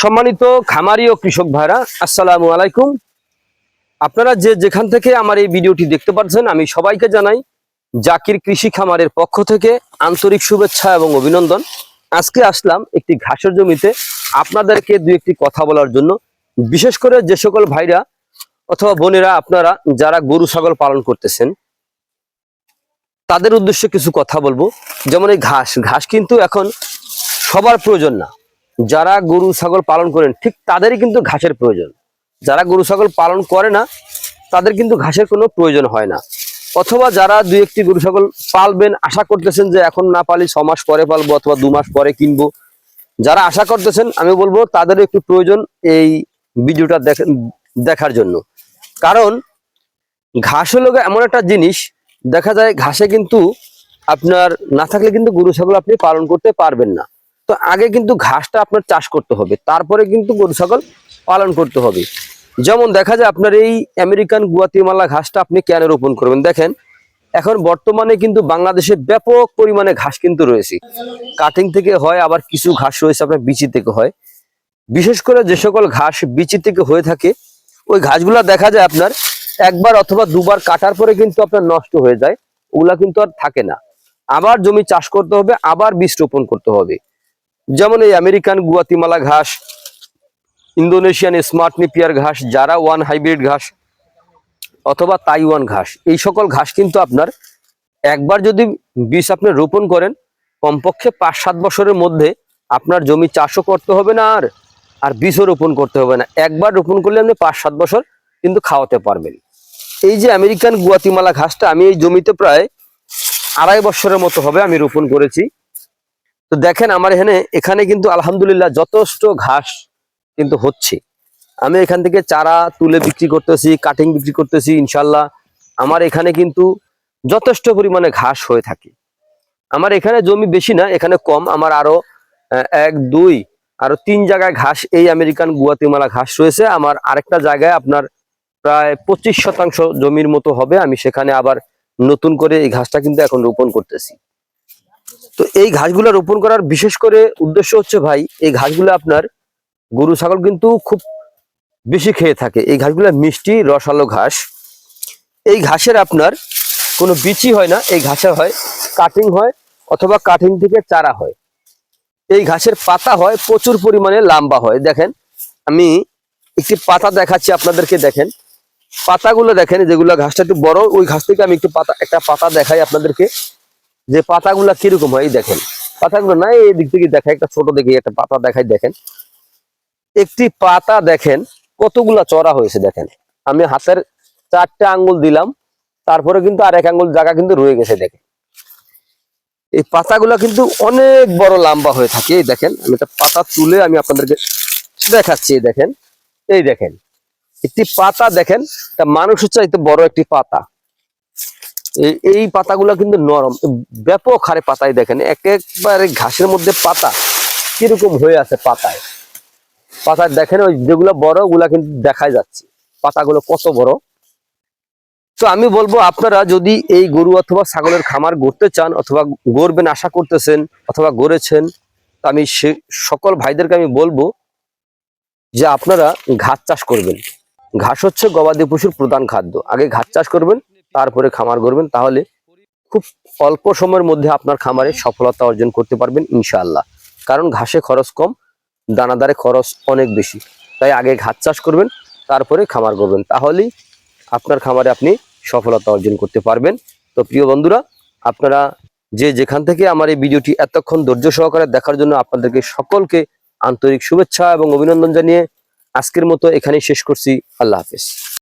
সম্মানিত খামারি ও কৃষক ভাইরা, আসসালামু আলাইকুম। আপনারা যে যেখান থেকে আমার এই ভিডিওটি দেখতে পাচ্ছেন, আমি সবাইকে জানাই জাকির কৃষি খামারের পক্ষ থেকে আন্তরিক শুভেচ্ছা এবং অভিনন্দন। আজকে আসলাম একটি ঘাসের জমিতে আপনাদেরকে দুই একটি কথা বলার জন্য। বিশেষ করে যে সকল ভাইরা অথবা বোনেরা আপনারা যারা গরু ছাগল পালন করতেছেন, তাদের উদ্দেশ্যে কিছু কথা বলবো। যেমন এই ঘাস কিন্তু এখন সবার প্রয়োজন না। যারা গরু ছাগল পালন করেন ঠিক তাদেরই কিন্তু ঘাসের প্রয়োজন। যারা গরু ছাগল পালন করে না তাদের কিন্তু ঘাসের কোনো প্রয়োজন হয় না। অথবা যারা দুই একটি গরু ছাগল পালবেন, আশা করতেছেন যে এখন না পালি 6 মাস পরে পালবো অথবা 2 মাস পরে কিনবো, যারা আশা করতেছেন আমি বলবো তাদের একটু প্রয়োজন এই ভিডিওটা দেখার জন্য। কারণ ঘাস হলো এমন একটা জিনিস, দেখা যায় ঘাসে কিন্তু আপনার না থাকলে কিন্তু গরু ছাগল আপনি পালন করতে পারবেন না। তো আগে কিন্তু ঘাসটা আপনার চাষ করতে হবে, তারপরে কিন্তু গরু ছাগল পালন করতে হবে। যেমন দেখা যায় আপনার এই আমেরিকান গুয়াতিমালা ঘাসটা আপনি কেন রোপণ করবেন? দেখেন এখন বর্তমানে কিন্তু বাংলাদেশে ব্যাপক পরিমাণে ঘাস কিন্তু রয়েছে। কাটিং থেকে হয়, আবার কিছু ঘাস রয়েছে আপনার বিচি থেকে হয়। বিশেষ করে যে সকল ঘাস বিচি থেকে হয়ে থাকে, ওই ঘাসগুলা দেখা যায় আপনার একবার অথবা দুবার কাটার পরে কিন্তু আপনার নষ্ট হয়ে যায়, ওগুলা কিন্তু আর থাকে না। আবার জমি চাষ করতে হবে, আবার বীজ রোপণ করতে হবে। যেমন এই আমেরিকান গুয়াতিমালা ঘাস, ইন্দোনেশিয়ান স্মার্ট নেপিয়ার ঘাস, যারা ওয়ান হাইব্রিড ঘাস অথবা তাইওয়ান ঘাস, এই সকল ঘাস কিন্তু আপনার একবার যদি বীজ আপনি রোপণ করেন, কমপক্ষে 5-7 বছরের মধ্যে আপনার জমি চাষও করতে হবে না, আর বীজও রোপণ করতে হবে না। একবার রোপণ করলে আপনি 5-7 বছর কিন্তু খাওয়াতে পারবেন। এই যে আমেরিকান গুয়াতিমালা ঘাসটা আমি এই জমিতে প্রায় 2.5 বছরের মতো হবে আমি রোপণ করেছি। তো দেখেন আমার এখানে কিন্তু আলহামদুলিল্লাহ যথেষ্ট ঘাস কিন্তু হচ্ছে। আমি এখান থেকে চারা তুলে বিক্রি করতেছি, কাটিং বিক্রি করতেছি। ইনশাল্লাহ আমার এখানে কিন্তু যথেষ্ট পরিমাণে ঘাস হয়ে থাকে। আমার এখানে জমি বেশি না, এখানে কম। আমার আরো 1, 2 আরো 3 জায়গায় ঘাস, এই আমেরিকান গুয়াতিমালা ঘাস রয়েছে। আমার আরেকটা জায়গায় আপনার প্রায় 25% জমির মতো হবে, আমি সেখানে আবার নতুন করে এই ঘাসটা কিন্তু এখন রোপণ করতেছি। তো এই ঘাসগুলো রোপণ করার বিশেষ করে উদ্দেশ্য হচ্ছে ভাই, এই ঘাসগুলো আপনার গরু ছাগল কিন্তু খুব বেশি খেয়ে থাকে। এই ঘাসগুলো মিষ্টি রসালো ঘাস। এই ঘাসের আপনার কোনো বিচি হয় না, এই ঘাসে হয় কাটিং হয় অথবা কাটিং থেকে চারা হয়। এই ঘাসের পাতা হয় প্রচুর পরিমাণে লম্বা হয়। দেখেন আমি একটি পাতা দেখাচ্ছি আপনাদেরকে। দেখেন পাতাগুলো দেখেন, যেগুলো ঘাসটা একটু বড়, ওই ঘাস থেকে আমি একটা পাতা দেখাই আপনাদেরকে যে পাতাগুলা কিরকম হয়। দেখেন পাতাগুলো না, এই দিক থেকে দেখাই, একটা ছোট দেখে একটা পাতা দেখাই। দেখেন একটি পাতা দেখেন কতগুলা চড়া হয়েছে। দেখেন আমি হাতের 4টে আঙ্গুল দিলাম, তারপরে কিন্তু আর 1 আঙ্গুল জায়গা কিন্তু রয়ে গেছে। দেখেন এই পাতাগুলা কিন্তু অনেক বড় লম্বা হয়ে থাকে। এই দেখেন আমি একটা পাতা তুলে আমি আপনাদেরকে দেখাচ্ছি। দেখেন এই দেখেন একটি পাতা, দেখেন একটা মানুষের চাইতে বড় একটি পাতা। এই পাতাগুলা কিন্তু নরম, ব্যাপক হারে পাতায় দেখেন একেবারে ঘাসের মধ্যে পাতা কিরকম হয়ে আছে। পাতায় দেখেন ওই যেগুলো বড় ওগুলা কিন্তু দেখা যাচ্ছে পাতাগুলো কত বড়। তো আমি বলবো আপনারা যদি এই গরু অথবা ছাগলের খামার গড়তে চান অথবা গড়বেন আশা করতেছেন অথবা গড়েছেন, তো আমি সকল ভাইদেরকে আমি বলবো যে আপনারা ঘাস চাষ করবেন। ঘাস হচ্ছে গবাদি পশুর প্রধান খাদ্য। আগে ঘাস চাষ করবেন, তারপরে খামার গড়বেন, তাহলে খুব অল্প সময়ের মধ্যে আপনার খামারে সফলতা অর্জন করতে পারবেন ইনশাআল্লাহ। কারণ ঘাসে খরচ কম, দানাদারে খরচ অনেক বেশি। তাই আগে ঘাস চাষ করবেন, তারপরে খামার করবেন, তাহলেই আপনার খামারে আপনি সফলতা অর্জন করতে পারবেন। তো প্রিয় বন্ধুরা, আপনারা যে যেখান থেকে আমার এই ভিডিওটি এতক্ষণ ধৈর্য সহকারে দেখার জন্য আপনাদেরকে সকলকে আন্তরিক শুভেচ্ছা এবং অভিনন্দন জানিয়ে আজকের মতো এখানেই শেষ করছি। আল্লাহ হাফেজ।